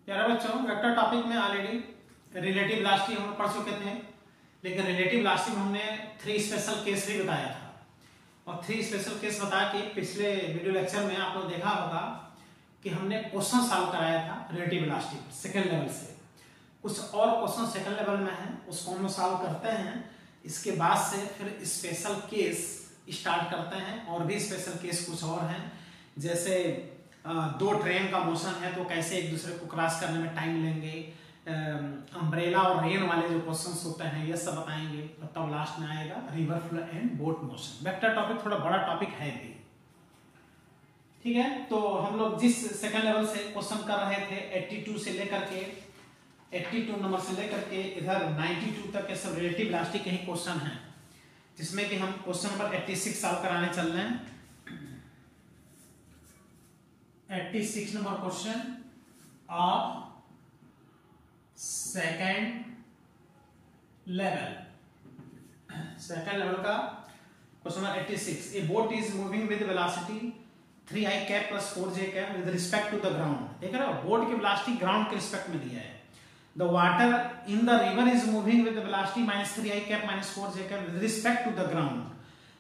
प्यारे बच्चों, vector topic में ऑलरेडी रिलेटिव वेलोसिटी हम पढ़ चुके थे, लेकिन रिलेटिव वेलोसिटी में हमने 3 स्पेशल केस भी बताया था। और 3 स्पेशल केस बता के पिछले वीडियो लेक्चर में आप लोग देखा होगा कि हमने क्वेश्चन सॉल्व कराया था रिलेटिव वेलोसिटी सेकंड लेवल से। कुछ और क्वेश्चन सेकंड लेवल में है, उसको हम सॉल्व करते हैं। इसके बाद से फिर स्पेशल केस स्टार्ट करते हैं, और भी स्पेशल केस कुछ और हैं, जैसे दो ट्रेन का मोशन है तो कैसे एक दूसरे को क्रॉस करने में टाइम लेंगे, अम्ब्रेला और रेन वाले जो क्वेश्चंस होते हैं ये सब बताएंगे। और तब लास्ट में आएगा river flow and boat motion. Vector topic थोड़ा बड़ा टॉपिक है भी, ठीक है। तो हम लोग जिस सेकंड लेवल से क्वेश्चन कर रहे थे 82 से लेकर के 82 नंबर से लेकर के इधर 92 तक के सब रिलेटिव वेलोसिटी के ही क्वेश्चन हैं, जिसमें कि हम क्वेश्चन नंबर 86 सॉल्व कराने चल रहे हैं। 86 number question of second level का question number 86। A boat is moving with velocity 3i cap plus 4j cap with respect to the ground. देख रहे हो, बोट की वेलोसिटी ग्राउंड के रिस्पेक्ट में दिया है। The water in the river is moving with the velocity minus 3i cap minus 4j cap with respect to the ground.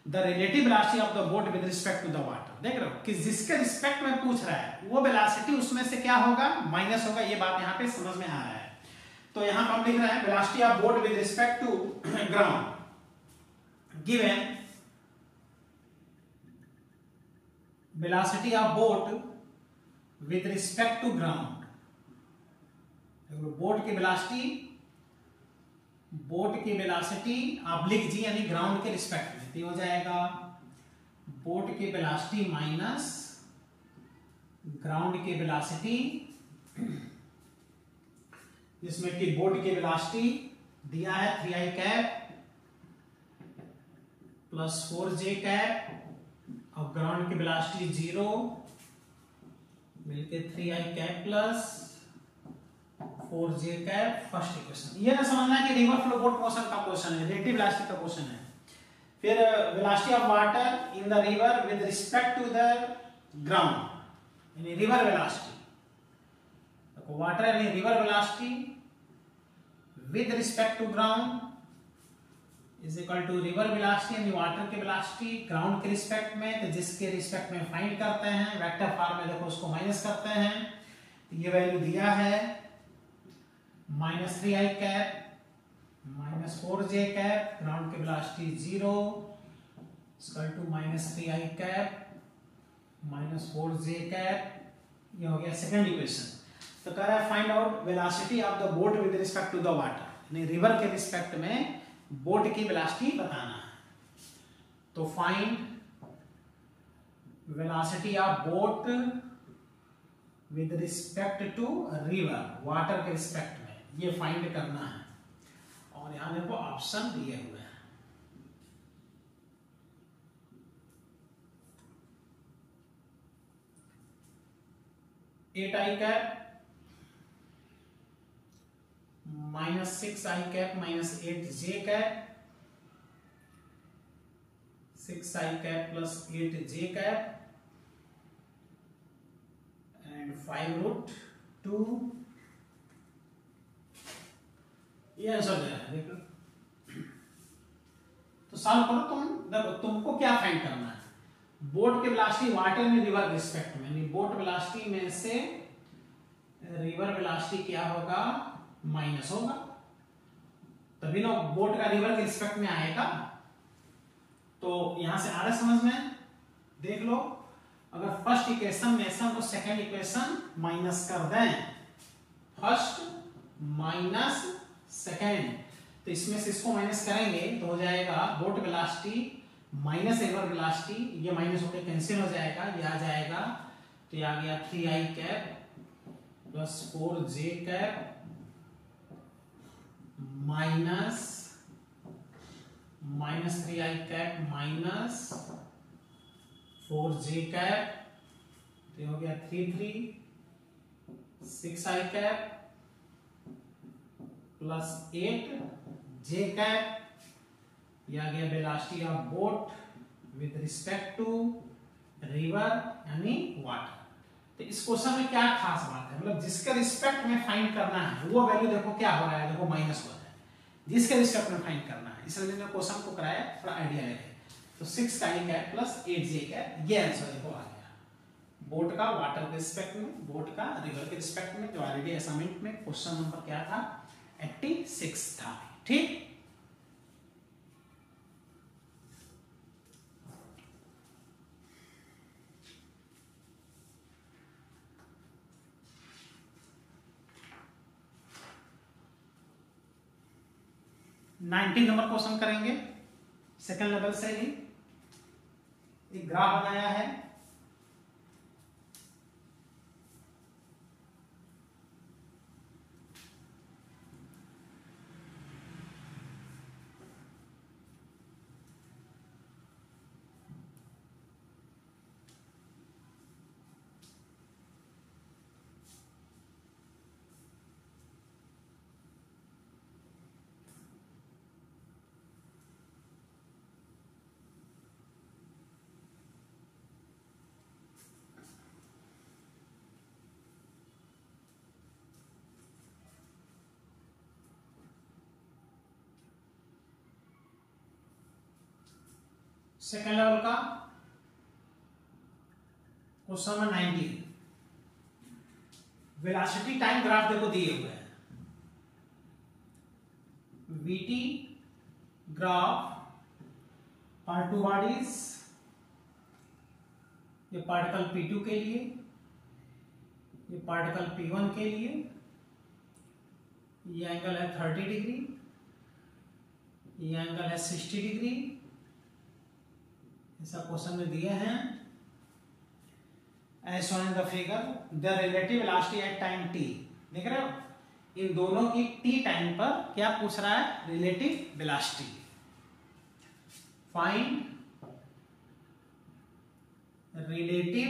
The relative velocity of the boat with respect to the water. देख रहे हो कि जिसके respect में पूछ रहा है वो वेलोसिटी उसमें से क्या होगा, माइनस होगा। ये बात यहाँ पे समझ में आ रहा है। तो यहाँ पर हम लिख रहे हैं velocity of boat with respect to ground given velocity of boat with respect to ground. Boat की वेलोसिटी आप लिख जी यानी ग्राउंड के रिस्पेक्ट में तो हो जाएगा बोट की वेलोसिटी माइनस ग्राउंड की वेलोसिटी, जिसमें कि बोट की वेलोसिटी दिया है 3i cap plus 4j cap और ग्राउंड की वेलोसिटी 0 मिलके 3i cap plus 4j cap. First equation ये ना समझना कि रिवर फ्लो बोट मोशन का क्वेश्चन है, रिलेटिव वेलोसिटी का क्वेश्चन है। फिर velocity of water in the river with respect to the ground यानी रिवर वेलोसिटी। तो वाटर यानी river velocity with respect to ground is equal to river velocity यानी water की वेलोसिटी ग्राउंड के respect में। तो जिसके रिस्पेक्ट में फाइंड करते हैं वेक्टर फॉर्म में, देखो उसको माइनस करते हैं तो ये वैल्यू दिया है minus 3i cap minus 4j cap, ground की velocity 0 equal to minus 3i cap minus 4j cap. ये हो गया सेकंड इक्वेशन। तो कह रहा है find out velocity of the boat with respect to the water, यानी रिवर के रिस्पेक्ट में बोट की वेलोसिटी बताना है। तो find velocity of boat with respect to river, water के रिस्पेक्ट में ये फाइंड करना है। और यहां देखो ऑप्शन दिए हुए हैं। Eight i cap minus 6i cap minus 8j cap, 6i cap plus 8j cap and 5√2। ये आंसर दे रहा है, देखो। तो सॉल्व करो तुम। देखो तुमको क्या फाइंड करना है, बोट की वेलोसिटी वाटर में रिवर रिस्पेक्ट में, यानी बोट वेलोसिटी में से रिवर वेलोसिटी क्या होगा, माइनस होगा, तभी ना बोट का रिवर के रिस्पेक्ट में आएगा। तो यहां से आ रहा समझ में, देख लो। अगर फर्स्ट इक्वेशन में से हमको सेकंड इक्वेशन माइनस कर दें, फर्स्ट माइनस सेकंड, तो इसमें से इसको माइनस करेंगे तो हो जाएगा boat velocity minus river velocity, ये माइनस होकर कैंसिल हो जाएगा, ये आ जाएगा। तो ये आ गया 3i cap plus 4j cap minus 3i cap minus 4j cap, तो हो गया 6i cap plus 8j cap. ये आ गया velocity of boat with respect to river यानी वाटर। तो इस क्वेश्चन में क्या खास बात है, मतलब जिसके रिस्पेक्ट में फाइंड करना है वो वैल्यू देखो क्या हो रहा है, देखो माइनस हो रहा है, जिसके रिस्पेक्ट में फाइंड करना है, इसलिए मैंने क्वेश्चन को कराया थोड़ा आइडिया लेके। तो 6 का A cap plus 8 J cap, ये आंसर देखो आ गया। बोट का वाटर के रिस्पेक्ट में, बोट का रिवर के रिस्पेक्ट में, जो ऑलरेडी असाइनमेंट में क्वेश्चन नंबर क्या था 86 था। ठीक, नाइनटीन नंबर क्वेश्चन करेंगे सेकंड लेवल से ही। एक ग्राफ बनाया है, सेकेंड लेवल का question number 19। Velocity time graph देखो दिए हुए हैं, VT graph for two bodies, ये पार्टिकल P2 के लिए, ये पार्टिकल P1 के लिए, ये एंगल है 30 डिग्री, ये एंगल है 60 डिग्री, ऐसा क्वेश्चन में दिए हैं। As shown in the figure, the relative velocity at time t, देख रहे हो इन दोनों की t टाइम पर क्या पूछ रहा है, relative velocity. Find relative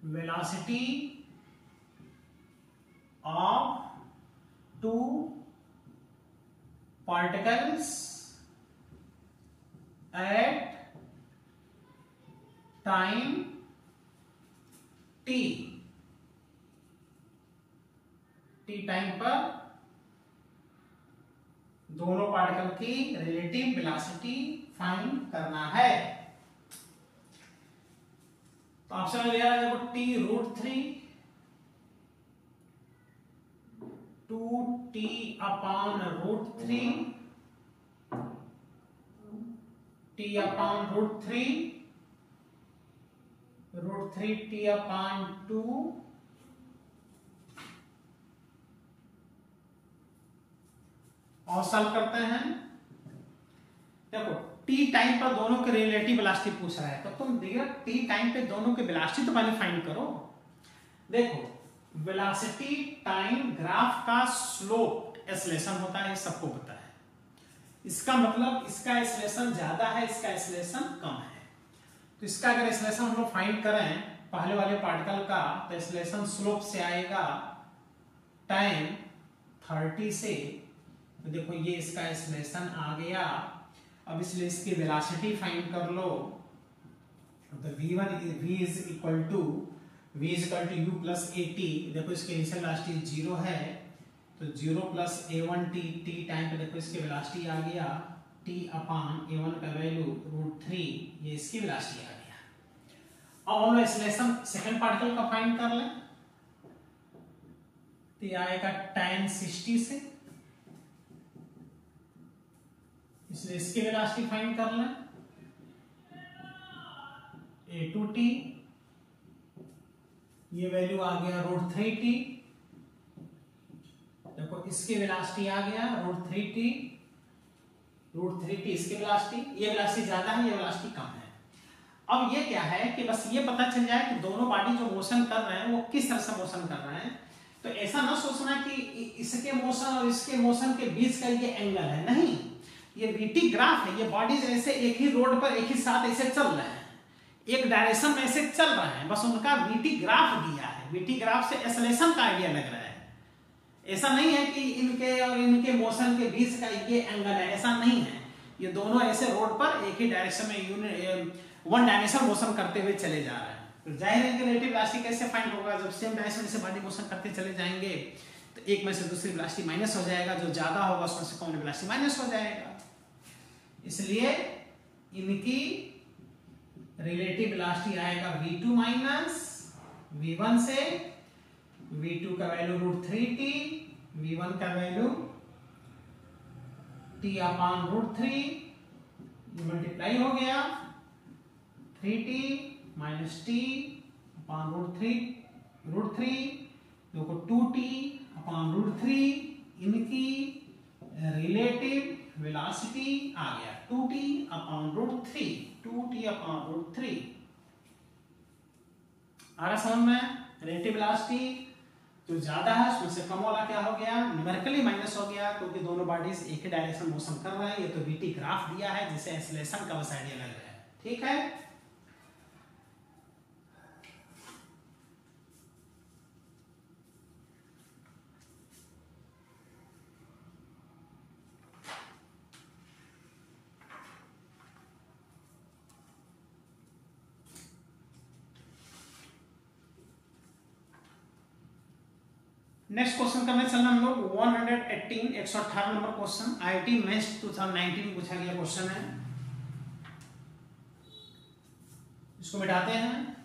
velocity of two particles at time t, t time पर दोनों पार्टिकल की रिलेटिव वेलोसिटी फाइंड करना है। तो ऑप्शन में लिया है देखो t√3 2t upon √3 t upon √3 √3 t upon 2 और सॉल्व करते हैं। देखो t टाइम पर दोनों के रिलेटिव वेलोसिटी पूछ रहा है, तो तुम देखो t टाइम पे दोनों के वेलोसिटी तो पहले फाइंड करो। देखो वेलोसिटी टाइम ग्राफ का स्लोप एक्सेलरेशन होता है, ये सबको पता है। इसका मतलब इसका एक्सेलरेशन ज्यादा है, इसका एक्सेलरेशन कम है। तो इसका अगर एक्सेलरेशन हम लोग फाइंड करें पहले वाले पार्टिकल का, तो एक्सेलरेशन स्लोप से आएगा टाइम 30 से, तो देखो ये इसका एक्सेलरेशन आ गया। अब इसलिए इसकी वेलोसिटी फाइंड कर लो, तो v is equal to u plus at। देखो इसके इनिशियल वेलोसिटी 0 है, तो 0 प्लस a1t t टाइम पे देखो इसकी वेलोसिटी आ गया t अपॉन a1 का वैल्यू √3, ये इसकी वेलोसिटी आ गया। अब हम लोग एक्सेलरेशन सेकंड पार्टिकल का फाइंड कर लें, तो ये आएगा tan 60 से, इसलिए इसकी वेलोसिटी फाइंड कर लें a2t, ये वैल्यू आ गया √3t। देखो इसकी वेलोसिटी आ गया √3t इसकी वेलोसिटी, ये वेलोसिटी ज्यादा है, ये वेलोसिटी कम है। अब ये क्या है कि बस ये पता चल जाए कि दोनों बॉडी जो मोशन कर रहे हैं वो किस तरह से मोशन कर रहे हैं। तो ऐसा ना सोचना कि इसके मोशन और इसके मोशन के बीच का ये एंगल है, नहीं, ये वीटी ग्राफ है। ये बॉडीज ऐसे एक ही रोड पर एक ही साथ ऐसे चल रहे हैं, एक डायरेक्शन में ऐसे चल रहे हैं, बस उनका वीटी ग्राफ दिया है। वीटी ग्राफ से एक्सेलरेशन का आइडिया लग रहा है। ऐसा नहीं है कि इनके और इनके मोशन के बीच का ये एंगल है, ऐसा नहीं है। ये दोनों ऐसे रोड पर एक ही डायरेक्शन में वन डायमेंशनल मोशन करते हुए चले जा रहे हैं। तो जाहिर है कि रिलेटिव वेलोसिटी कैसे फाइंड होगा, जब सेम डायरेक्शन से बॉडी मोशन करते चले जाएंगे तो एक में से दूसरी वेलोसिटी माइनस हो जाएगा, जो ज्यादा होगा उसमें से कौन वेलोसिटी माइनस हो जाएगा। इसलिए इनकी रिलेटिव वेलोसिटी आएगा v2 माइनस v1 से, v2 का वैल्यू √3t, v1 का वैल्यू t/√3, मल्टीप्लाई हो गया 3t माइनस t/√3, देखो 2t/√3, इनकी रिलेटिव वेलोसिटी आ गया 2t/√3, 2t/√3। आ रहा समझ में? रिलेटिव वेलोसिटी जो ज्यादा है उसमें से कम वाला क्या हो गया, न्यूमेरिकली माइनस हो गया, क्योंकि दोनों बॉडीज एक ही डायरेक्शन मोशन कर रहे हैं। ये तो वीटी ग्राफ दिया है जिसे एक्सेलरेशन का बस आइडिया लग रहा है। ठीक है, नेक्स्ट क्वेश्चन करने चलना हम लोग 118 118 नंबर क्वेश्चन, आईआईटी मेंस 2019 में पूछा गया क्वेश्चन है। इसको मिटाते हैं।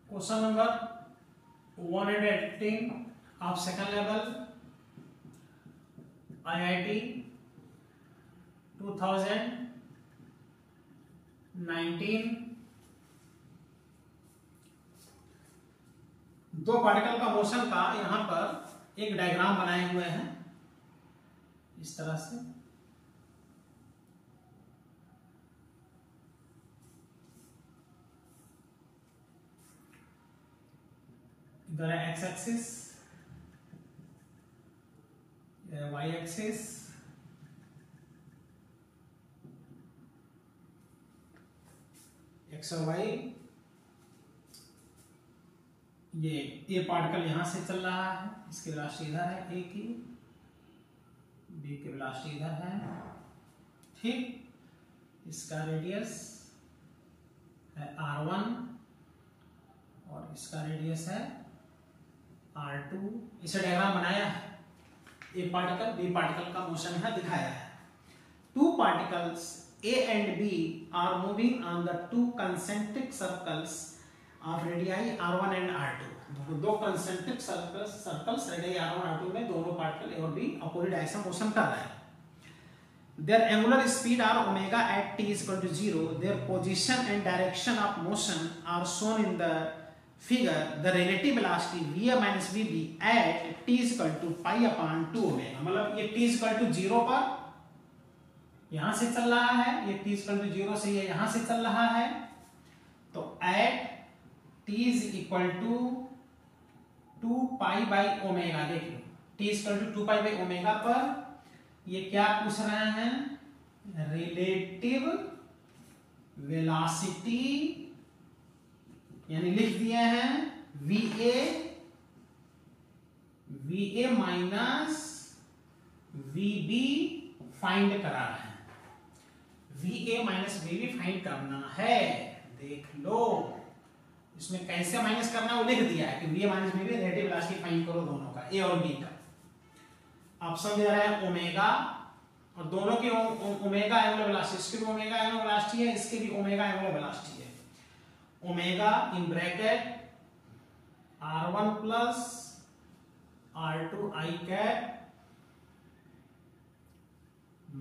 Question number 118 of second level IIT 2019। दो पार्टिकल का मोशन का यहां पर एक डायग्राम बनाए हुए हैं इस तरह से। इधर है X axis, Y axis, X और वाई। ये पार्टिकल यहां से चल रहा है, इसकी वेलोसिटी इधर है ए की, बी की वेलोसिटी इधर है। ठीक, इसका रेडियस है r1 और इसका रेडियस है r2। इसे डायग्राम बनाया है। ए पार्टिकल बी पार्टिकल का मोशन यहां दिखाया है। Two particles A and B are moving on the two concentric circles of radii r1 and r2। दो concentric circles radii r1 r2 में दोनों पार्टिकल A और B अपोजिट डायरेक्शन मोशन कर रहे हैं। Their angular speed are omega at t is equal to 0. Their position and direction of motion are shown in the figure. The relative velocity va minus vb at t is equal to pi/2 omega। मतलब ये t is equal to 0 पर यहां से चल रहा है, ये t is equal to 0 से ये यहां से चल रहा है। तो at t is equal to 2 pi by omega, देख लो t is equal to 2 pi by omega पर ये क्या पूछ रहे हैं, रिलेटिव वेलोसिटी, यानी लिख दिए हैं va माइनस vb फाइंड करा है। va माइनस vb फाइंड करना है, देख लो इसमें कैसे माइनस करना है वो लिख दिया है कि va minus vb relative velocity find करो दोनों का, a और b का। ऑप्शन दे रहा है ओमेगा, और दोनों की ओमेगा एंगुलर वेलोसिटी, इसकी भी ओमेगा एंगुलर वेलोसिटी है, इसकी भी ओमेगा एंगुलर वेलोसिटी है। Omega in bracket r1 plus r2 i cap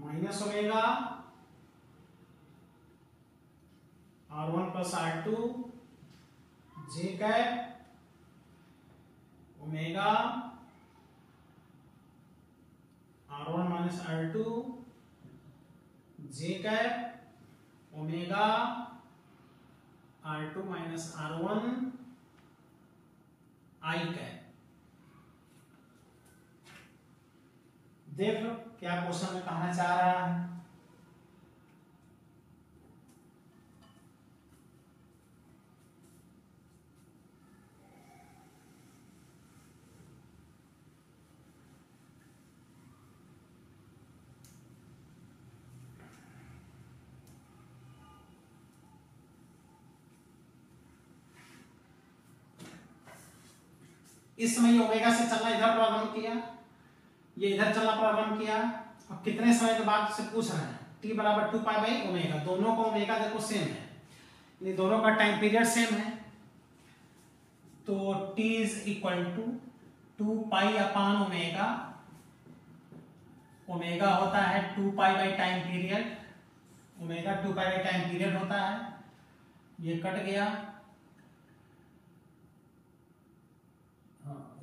minus omega r1 plus r2 j cap omega r1 minus r2 j cap omega r2 minus r1 i cap. देख लो क्या question में कहना चाह रहा है। इस समय ये ओमेगा से चलना इधर प्रारंभ किया, ये इधर चलना प्रारंभ किया, और कितने समय के बाद से पूछ रहे हैं t बराबर 2 पाई बाई ओमेगा। दोनों का ओमेगा देखो सेम है, ये दोनों का टाइम पीरियड सेम है, तो t is equal to 2 pi upon omega. Omega होता है 2 pi by time period, omega 2 pi by time period होता है, ये कट गया,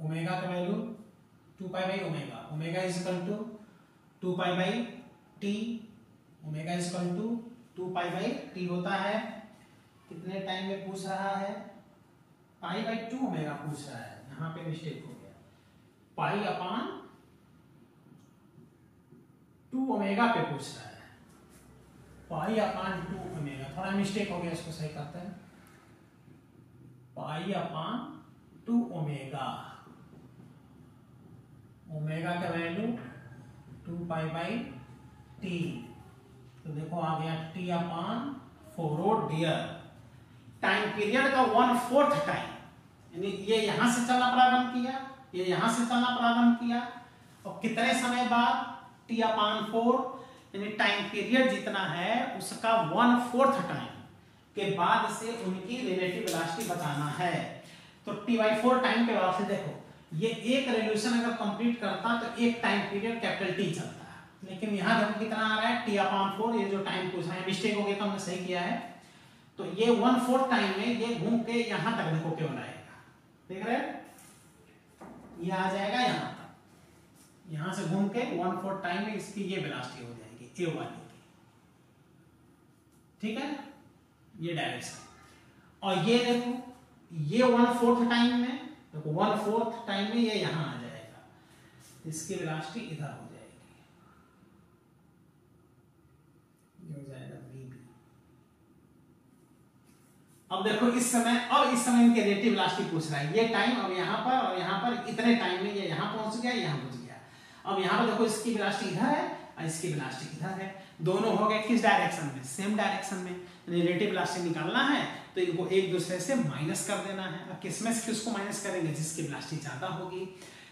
ओमेगा का value 2 pi by omega, omega is equal to 2 pi by T, omega is equal to 2 pi by T होता है। कितने टाइम में पूछ रहा है, पाई बाई 2 ओमेगा पूछ रहा है, यहाँ पे मिस्टेक हो गया, पाई अपान 2 ओमेगा पे पूछ रहा है, पाई अपान 2 ओमेगा, थोड़ा मिस्टेक हो गया, इसको सही करते हैं, पाई अपान 2 ओमेगा, ओमेगा का वैल्यू 2 पाई बाई टी, तो देखो आ गया T upon 4 dear. Time period का 1/4 टाइम, यानी ये यहां से चलना प्रारंभ किया, ये यहां से चलना प्रारंभ किया, और कितने समय बाद t अपान 4, यानी टाइम पीरियड जितना है उसका 1/4 टाइम के बाद से उनकी रिलेटिव वेलोसिटी बताना है। तो t/4 टाइम के बाद से देखो ये एक रेवोल्यूशन अगर कंप्लीट करता तो एक टाइम पीरियड कैपिटल T चलता है, लेकिन यहाँ देखो कितना आ रहा है t अपान 4, ये जो टाइम पूछा है मिस्टेक हो गया तो हमने सही किया है, तो ये 1/4 टाइम में ये घूम के यहां तक देखो केवल आएगा, देख रहे हैं, ये आ जाएगा यहां तक, यहां से घूम के 1/4 टाइम में इसकी ये वेलोसिटी हो जाएगी ए वाली की, ठीक है, ये डायरेक्शन। और ये देखो ये 1/4 टाइम में, देखो 1/4 टाइम में ये यहां आ जाएगा, इसकी वेलोसिटी इधर हो जाएगी, ये हो जाएगा वीबी। अब देखो इस समय इनके रिलेटिव वेलोसिटी पूछ रहा है, ये टाइम अब यहां पर और यहां पर इतने टाइम में ये यहां पहुंच गया, यहां पहुंच गया। अब यहां पर देखो इसकी वेलोसिटी इधर है और इसकी वेलोसिटी इधर है, दोनों हो गए किस डायरेक्शन में, सेम डायरेक्शन में। रिलेटिव वेलोसिटी निकालना है तो इनको एक दूसरे से माइनस कर देना है, और किसमें से किसको माइनस करेंगे, जिसकी वेलोसिटी ज्यादा होगी।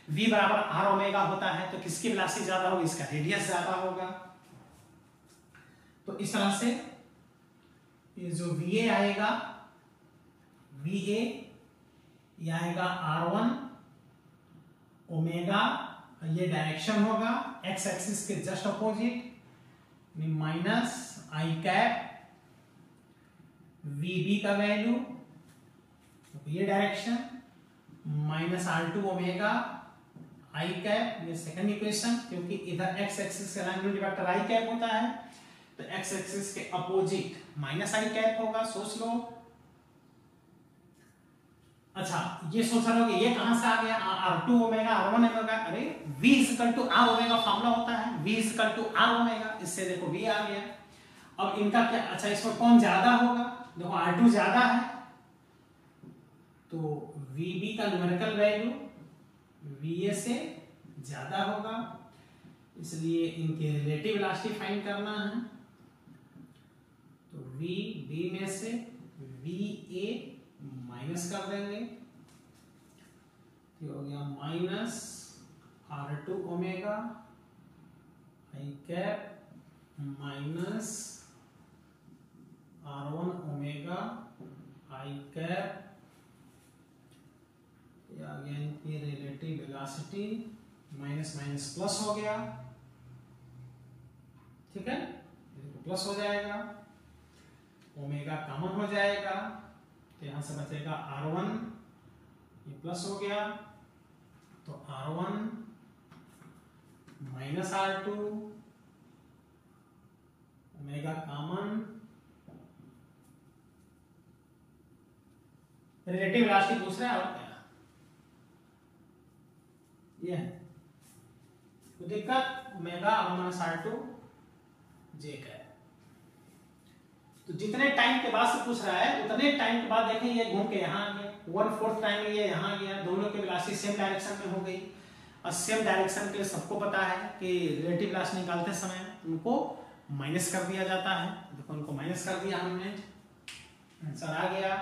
v बराबर r ओमेगा होता है, तो किसकी वेलोसिटी ज्यादा होगी, इसका रेडियस ज्यादा होगा। तो इस तरह से ये जो va आएगा, va ये आएगा r1 ओमेगा, ये डायरेक्शन होगा x एक्सिस के जस्ट अपोजिट, माइनस आई कैप vb का वैल्यू, ये डायरेक्शन माइनस r2 ओमेगा आई कैप, ये सेकंड इक्वेशन, क्योंकि इधर x एक्सिस का लाइन यूनिट वेक्टर आई कैप होता है, तो x एक्सिस के अपोजिट माइनस आई कैप होगा, सोच लो। अच्छा ये सोच रहे हो कि ये कहां से आ गया, r2 ओमेगा r1 ओमेगा, अरे v equal to r omega formula होता है, v equal to r omega, इससे देखो v आ गया। अब इनका क्या, अच्छा इसमें कौन ज्यादा होगा, देखो r2 ज्यादा है, तो vb का न्यूमेरिकल वैल्यू va से ज्यादा होगा, इसलिए इनके रिलेटिव वेलोसिटी फाइंड करना है, तो vb में से va माइनस कर देंगे, ये हो गया माइनस r2 ओमेगा आई कैप माइनस r1 ओमेगा आई कैप, ये आ गया इनकी relative velocity, minus minus plus हो गया, ठीक है, प्लस हो जाएगा, ओमेगा कॉमन हो जाएगा, तो यहां से बचेगा r1, ये प्लस हो गया, तो r1 minus r2 omega common, relative velocity पूछ रहा है, और क्या ये है तो दिक्कत, ओमेगा माइनस r2 जे का है। तो जितने टाइम के बाद से पूछ रहा है उतने टाइम के बाद देखें ये घूम के यहाँ आ गया, 1/4 टाइम में ये यहाँ आ गया, दोनों की वेलोसिटी सेम डायरेक्शन में हो गई। और सेम डायरेक्शन के लिए सबको पता है कि रिलेटिव वेलोसिटी निकालते समय उनको माइनस कर दिया जाता है, देखो उनको माइनस कर दिया हमने, आंसर आ गया।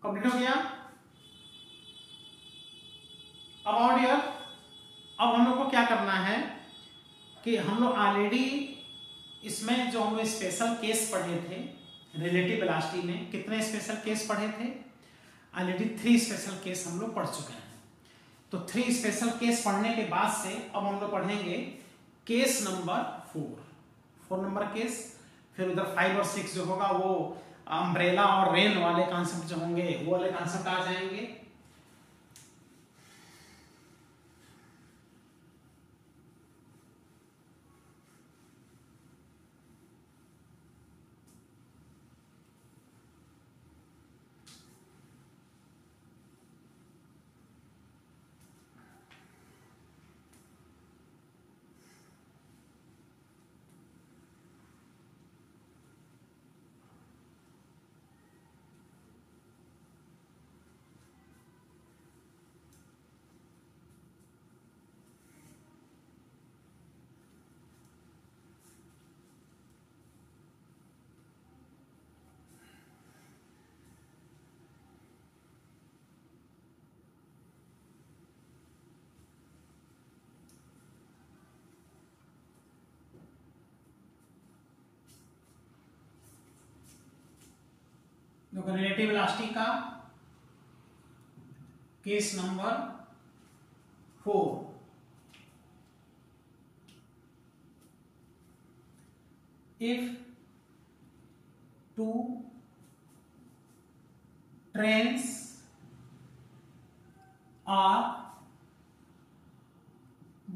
कंप्लीट हो गया। अब डियर, अब हम लोग को क्या करना है कि हम लोग ऑलरेडी इसमें जो हम लोग स्पेशल केस पढ़े थे रिलेटिव वेलोसिटी में, कितने स्पेशल केस पढ़े थे? ऑलरेडी 3 स्पेशल केस हम लोग पढ़ चुके हैं। तो 3 स्पेशल केस पढ़ने के बाद से अब हम लोग पढ़ेंगे केस नंबर 4 नंबर केस। फिर उधर 5 और 6 जो होगा वो अम्ब्रेला और रेन वाले कॉन्सेप्ट जो होंगे वो वाले कॉन्सेप्ट आ जाएंगे। रिलेटिव वेलोसिटी का case number 4। If 2 trains are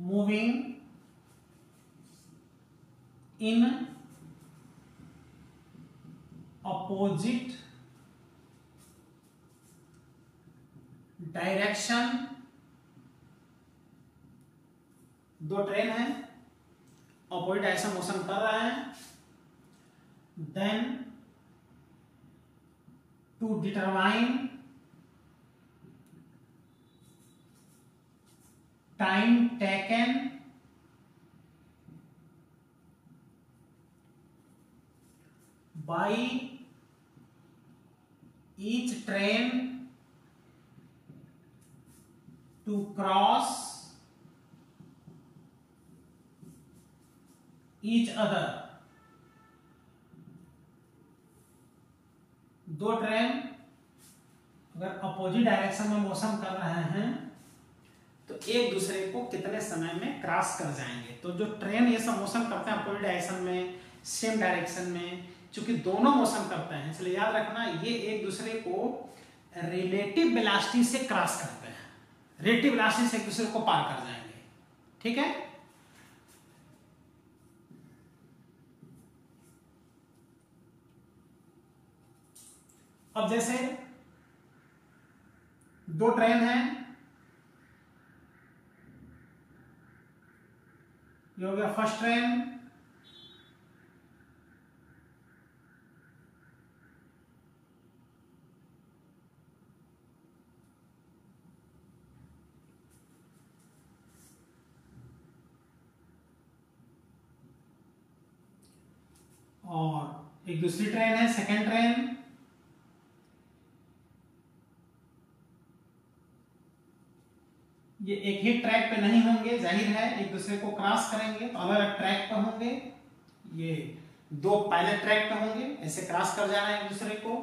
moving in opposite direction, 2 train है अपोजिट डायरेक्शन मोशन कर रहे हैं, then to determine time taken by each train to cross each other। 2 train अगर अपोजिट डायरेक्शन में motion कर रहे हैं तो एक दूसरे को कितने समय में क्रॉस कर जाएंगे। तो जो ट्रेन ये सब मोशन करते हैं अपोजिट डायरेक्शन में, सेम डायरेक्शन में, चूंकि दोनों मोशन करते हैं इसलिए याद रखना ये एक दूसरे को रिलेटिव वेलोसिटी से क्रॉस करते हैं, रिलेटिव वेलोसिटी से एक दूसरे को पार कर जाएंगे। ठीक है, अब जैसे 2 ट्रेन हैं, ये हो गया फर्स्ट ट्रेन, और एक दूसरी ट्रेन है सेकेंड ट्रेन, ये एक ही ट्रैक पे नहीं होंगे, जाहिर है एक दूसरे को क्रॉस करेंगे तो अलग अलग ट्रैक पे होंगे। ये 2 पहले ट्रैक पे होंगे, ऐसे क्रॉस कर जाना है एक दूसरे को।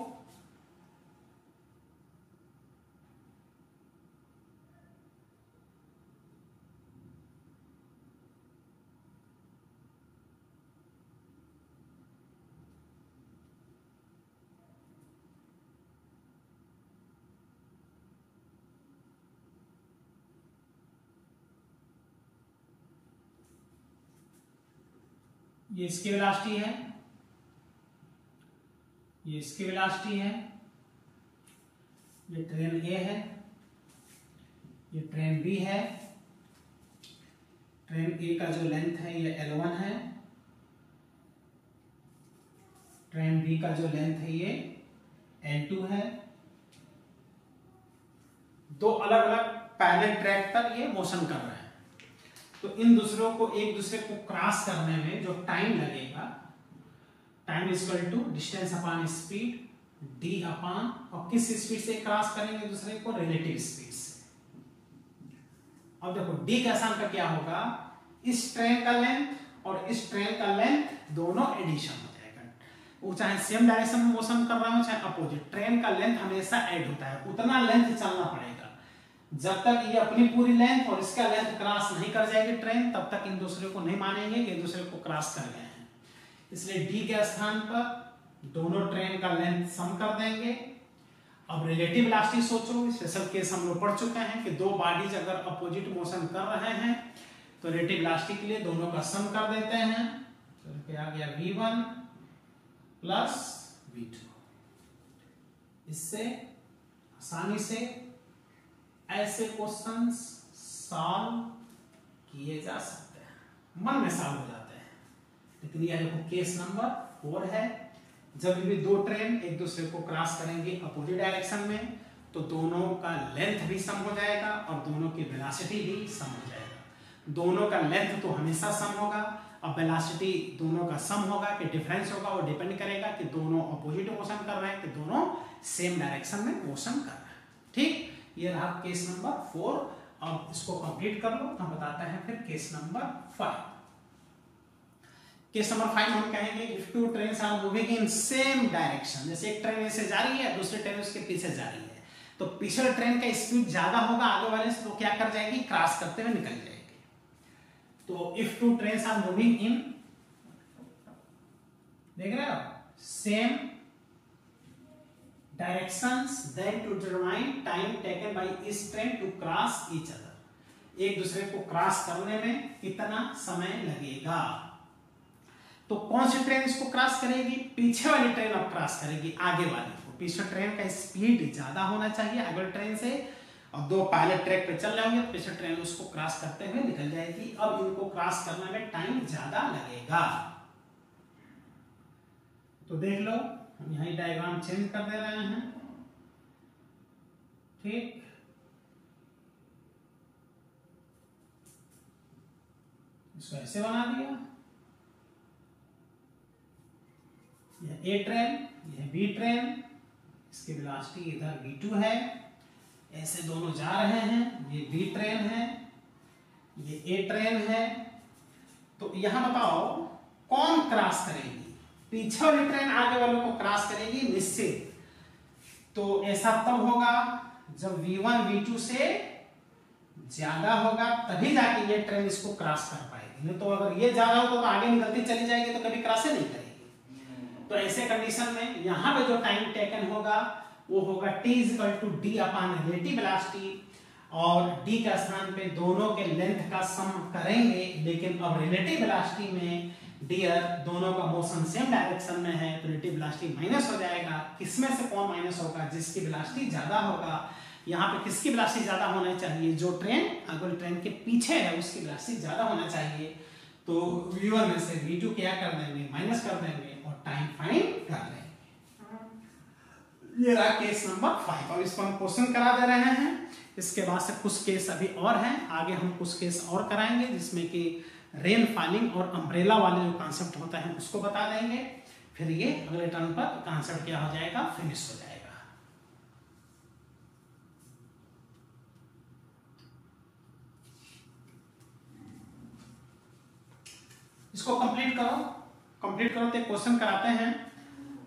ये इसकी वेलोसिटी है, ये इसकी वेलोसिटी है, ये ट्रेन ए है, ये ट्रेन बी है, ट्रेन ए का जो लेंथ है ये L1 है, ट्रेन बी का जो लेंथ है ये L2 है। 2 अलग अलग पैरेलल ट्रैक पर ये मोशन कर रहे हैं, तो इन दूसरों को एक दूसरे को क्रॉस करने में जो टाइम लगेगा, time is equal to distance upon speed, D upon, और किस स्पीड से क्रॉस करेंगे दूसरे को? रिलेटिव स्पीड से। अब देखो डी का स्थान पर क्या होगा, इस ट्रेन का लेंथ और इस ट्रेन का लेंथ दोनों एडिशन हो जाएगा। वो चाहे सेम डायरेक्शन में मोशन कर रहा हो चाहे अपोजिट, ट्रेन का लेंथ हमेशा ऐड होता है, उतना लेंथ चलना पड़ेगा। जब तक ये अपनी पूरी लेंथ और इसका लेंथ क्रॉस नहीं कर जाएगी ट्रेन, तब तक इन दूसरे को नहीं मानेंगे कि एक दूसरे को क्रॉस कर गए हैं। इसलिए डी के स्थान पर दोनों ट्रेन का लेंथ सम कर देंगे। अब रिलेटिव वेलोसिटी सोचो, स्पेशल केस हम लोग पढ़ चुके हैं कि दो बॉडीज अगर अपोजिट मोशन कर रहे हैं तो रिलेटिव वेलोसिटी के लिए दोनों का सम कर देते हैं। तो क्या आ गया v1 प्लस v2। इससे आसानी से ऐसे क्वेश्चंस सॉल्व किए जा सकते हैं, मन में सॉल्व हो जाते हैं। लेकिन यह देखो केस नंबर 4 है, जब भी दो ट्रेन एक दूसरे को क्रॉस करेंगे अपोजिट डायरेक्शन में तो दोनों का लेंथ भी सम हो जाएगा और दोनों की वेलोसिटी भी सम हो जाएगा। दोनों का लेंथ तो हमेशा सम होगा, अब वेलोसिटी दोनों का सम होगा कि डिफरेंस होगा, वो डिपेंड करेगा कि दोनों अपोजिट मोशन कर रहे हैं कि दोनों सेम डायरेक्शन में मोशन कर रहे हैं। ठीक, ये रहा केस नंबर 4। अब इसको कंप्लीट कर लो, हम बताते हैं फिर केस नंबर 5। केस नंबर 5 हम कहेंगे if two trains are moving in same direction, जैसे एक ट्रेन ऐसे जा रही है दूसरी ट्रेन उसके पीछे जा रही है, तो पिछले ट्रेन का स्पीड ज्यादा होगा आगे वाले से, तो क्या कर जाएगी, क्रॉस करते हुए निकल जाएगी। तो if two trains are moving in, देख रहे हो, same directions, then to determine time taken by each train to cross each other, एक दूसरे को क्रॉस करने में कितना समय लगेगा। तो कौन सी ट्रेन इसको क्रॉस करेगी, पीछे वाली ट्रेन अब क्रॉस करेगी आगे वाली को। पीछे ट्रेन का स्पीड ज्यादा होना चाहिए आगे वाली ट्रेन से, और दो पायलट ट्रैक पे चल रहे होंगे तो पीछे ट्रेन उसको क्रॉस करते हुए निकल जाएगी। अब इनको क्रॉस करने में टाइम ज्यादा लगेगा। तो देख लो, हम यही डायग्राम चेंज कर दे रहे हैं। ठीक, इसको ऐसे बना दिया, यह ए ट्रेन यह बी ट्रेन, इसकी वेलोसिटी इधर v2 है, ऐसे दोनों जा रहे हैं, ये बी ट्रेन है ये ए ट्रेन है। तो यहां बताओ कौन क्रॉस करेगी, पीछे वाली ट्रेन आगे वालों को क्रॉस करेगी निश्चित। तो ऐसा तब होगा जब v1 v2 से ज्यादा होगा, तभी जाके ये ट्रेन इसको क्रॉस कर पाएगी। नहीं तो अगर ये ज्यादा हो तो आगे निकलती चली जाएगी तो कभी क्रॉस ही नहीं करेगी। तो ऐसे कंडीशन में यहां पे जो टाइम टेकन होगा वो होगा t equal to D upon relative velocity, और d का स्थान पे दोनों के लेंथ का सम करेंगे। लेकिन अब रिलेटिव वेलोसिटी में डियर दोनों का मोशन सेम डायरेक्शन में है तो रिलेटिव वेलोसिटी माइनस हो जाएगा। किसमें से कौन माइनस होगा, जिसकी वेलोसिटी ज्यादा होगा। यहाँ पे किसकी वेलोसिटी ज्यादा होना चाहिए, जो ट्रेन अगली ट्रेन के पीछे है उसकी वेलोसिटी ज्यादा होना चाहिए। तो v1 में से v2 क्या कर देंगे, माइनस कर देंगे और टाइम फाइंड कर लेंगे। ये रहा केस नंबर 5। अब इसको हम क्वेश्चन करा दे रहे हैं। इसके बाद से कुछ केस अभी और हैं, आगे हम कुछ केस और कराएंगे जिसमें कि रेन फॉलिंग और अम्ब्रेला वाले जो कॉन्सेप्ट होता है उसको बता देंगे। फिर ये अगले टर्न पर कॉन्सेप्ट क्या हो जाएगा, फिनिश हो जाएगा। इसको कंप्लीट करो तो क्वेश्चन कराते हैं।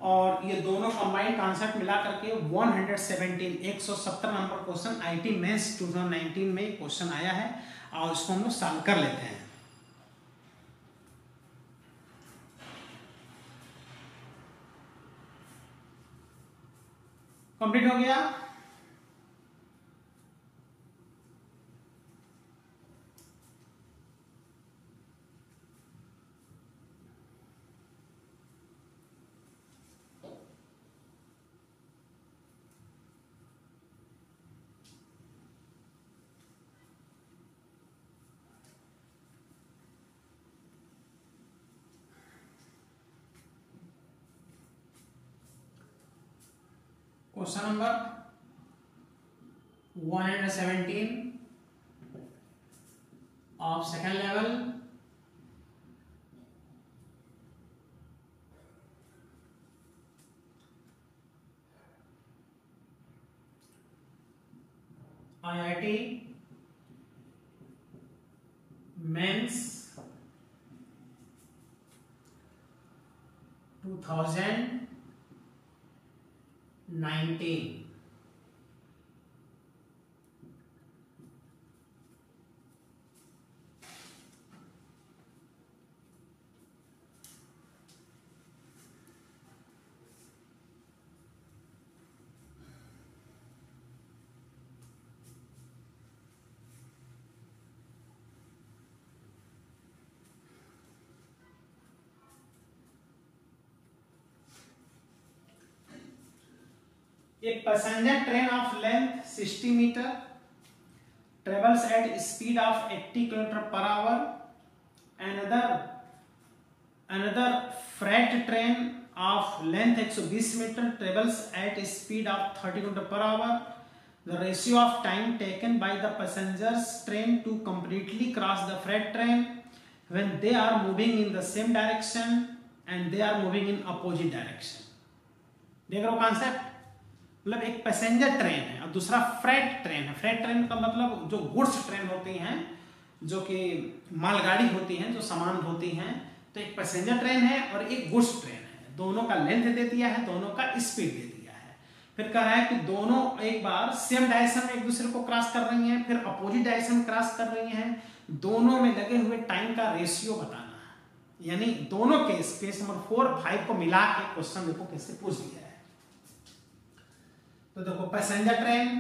और ये दोनों कंबाइंड कॉन्सेप्ट मिला करके 117 नंबर क्वेश्चन आईटी मेंस 2019 में क्वेश्चन आया है, और इसको हम लोग सॉल्व कर लेते हैं। कंप्लीट हो गया। Question number 117 of second level. IIT mains 2019। A passenger train of length 60 meter travels at speed of 80 km per hour. Another freight train of length 120 meter travels at speed of 30 km per hour. The ratio of time taken by the passengers train to completely cross the freight train when they are moving in the same direction and they are moving in opposite direction. देख रहे हो concept? मतलब एक passenger train है और दूसरा freight train है। Freight train का मतलब जो गुड्स ट्रेन होती हैं, जो कि मालगाड़ी होती हैं, जो सामान ढोती हैं। तो एक पैसेंजर ट्रेन है और एक गुड्स ट्रेन है। दोनों का लेंथ दे दिया है, दोनों का स्पीड दे दिया है। फिर कह रहा है कि दोनों एक बार सेम डायरेक्शन में एक दूसरे को क्रॉस कर रही हैं, फिर अपोजिट डायरेक्शन में क्रॉस कर रही हैं। दोनों में लगे हुए टाइम का रेशियो बताना है। यानी दोनों केस नंबर 4 और 5 को मिला के क्वेश्चन देखो कैसे पूछ दिया है। तो देखो पैसेंजर ट्रेन,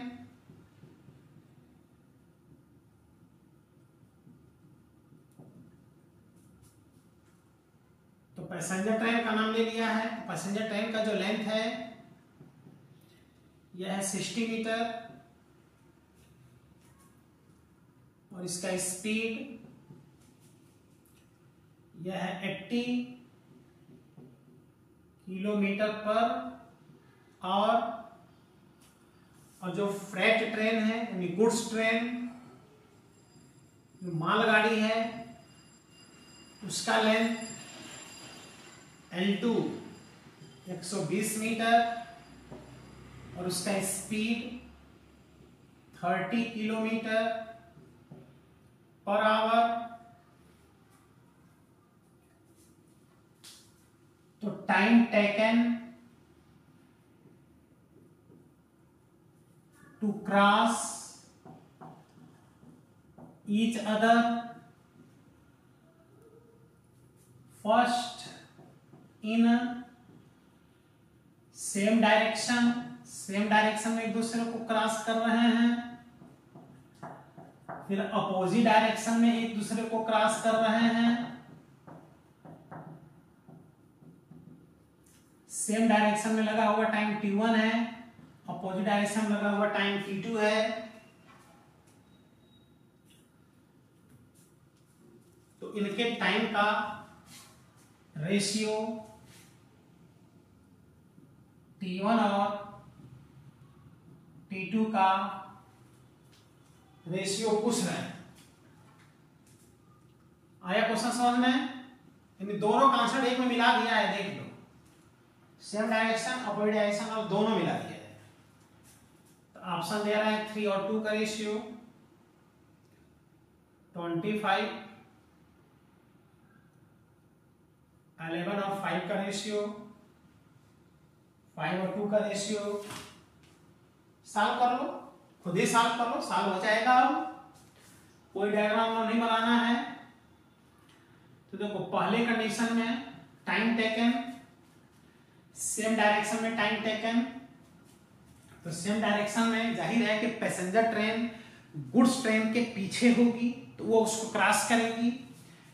तो पैसेंजर ट्रेन का नाम ले लिया है। पैसेंजर ट्रेन का जो लेंथ है यह है 60 मीटर और इसका स्पीड यह है 80 किलोमीटर पर आवर। और जो फ्रेट ट्रेन है यानी गुड्स ट्रेन, जो मालगाड़ी है, उसका लेंथ L2 120 मीटर और उसका स्पीड 30 किलोमीटर पर आवर। तो time taken to cross each other first in same direction। Same direction में एक दूसरे को क्रॉस कर रहे हैं। फिर अपोजिट डायरेक्शन में एक दूसरे को क्रॉस कर रहे हैं। सेम डायरेक्शन में लगा हुआ टाइम T1 है, अपोजिट डायरेक्शन में लगा हुआ टाइम T2 है। तो इनके टाइम का रेशियो T1 और T2 का रेशियो पूछ रहे हैं। आया क्वेश्चन समझ में? इन दोनों का आंसर एक में मिला दिया है, देख लो। सेम डायरेक्शन, अपोजिट डायरेक्शन और दोनों मिला दिया है। तो ऑप्शन दे रहा है 3 और 2 का रेशियो 25, 11 और 5 का रेशियो, 5 और 2 का रेशियो। सॉल्व कर लो, खुद ही सॉल्व कर लो, सॉल्व हो जाएगा। अब कोई डायग्राम नहीं बनाना है। तो देखो पहले कंडीशन में टाइम टेकन, सेम डायरेक्शन में टाइम टेकन। तो सेम डायरेक्शन में जाहिर है कि पैसेंजर ट्रेन गुड्स ट्रेन के पीछे होगी, तो वो उसको क्रॉस करेगी।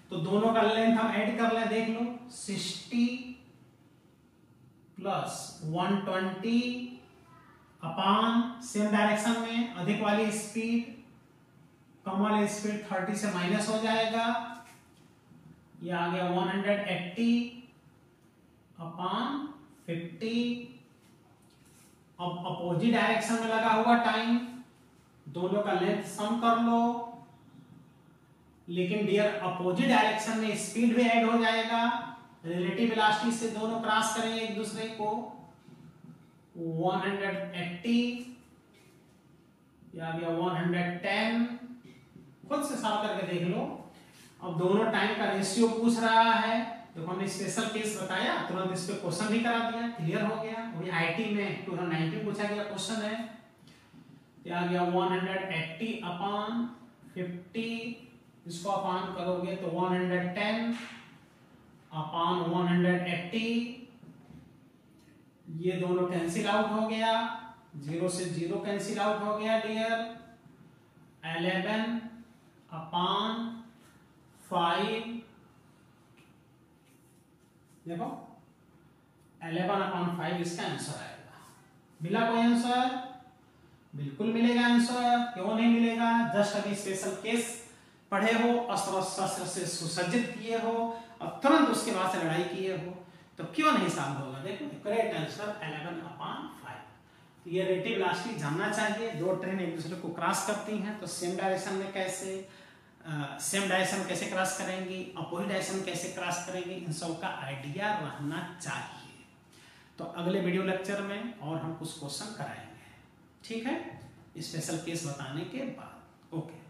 तो दोनों का लेंथ हम ऐड कर लें, देख लो 60 प्लस 120 अपान सेम डायरेक्शन में अधिक वाली स्पीड, कम वाली स्पीड 30 से माइनस हो जाएगा। ये आ गया 180 अपान 50। अब अपोजिट डायरेक्शन में लगा हुआ टाइम, दोनों का लेंथ सम कर लो। लेकिन डियर अपोजिट डायरेक्शन में स्पीड भी ऐड हो जाएगा। रिलेटिव वेलोसिटी से दोनों क्रॉस करेंगे एक दूसरे को। 180 ये आ गया 110, खुद से सॉल्व करके देख लो। अब दोनों टाइम का रेशियो पूछ रहा है, देखो हमने स्पेशल केस बताया, तुरंत इस पे क्वेश्चन भी करा दिया, क्लियर हो गया। वही आईटी में 2019 पूछा गया क्वेश्चन है। ये आ गया 180 अपॉन 50, इसको अपॉन करोगे तो 110 अपॉन 180, ये दोनों कैंसिल आउट हो गया, 0 से 0 कैंसिल आउट हो गया डियर। 11 अपॉन 5, देखो 11 अपॉन 5 इसका आंसर आएगा। मिला कोई आंसर? बिल्कुल मिलेगा आंसर, क्यों नहीं मिलेगा? जस्ट अभी स्पेशल केस पढ़े हो, अस्त्र शस्त्र से सुसज्जित किए हो और तुरंत उसके बाद से लड़ाई किए हो, तो क्यों नहीं सॉल्व होगा? देखो करेक्ट आंसर 11 अपॉन 5। ये रेटिव वेलोसिटी जानना चाहिए। दो ट्रेन एक दूसरे को क्रॉस करती हैं तो सेम डायरेक्शन में कैसे, सेम डायरेक्शन कैसे क्रॉस करेंगी, अपोजिट डायरेक्शन कैसे क्रॉस करेंगी, इन सब का आइडिया रहना चाहिए। तो अगले वीडियो लेक्चर में और हम कुछ क्वेश्चन कराएंगे, ठीक है, स्पेशल केस बताने के बाद। ओके।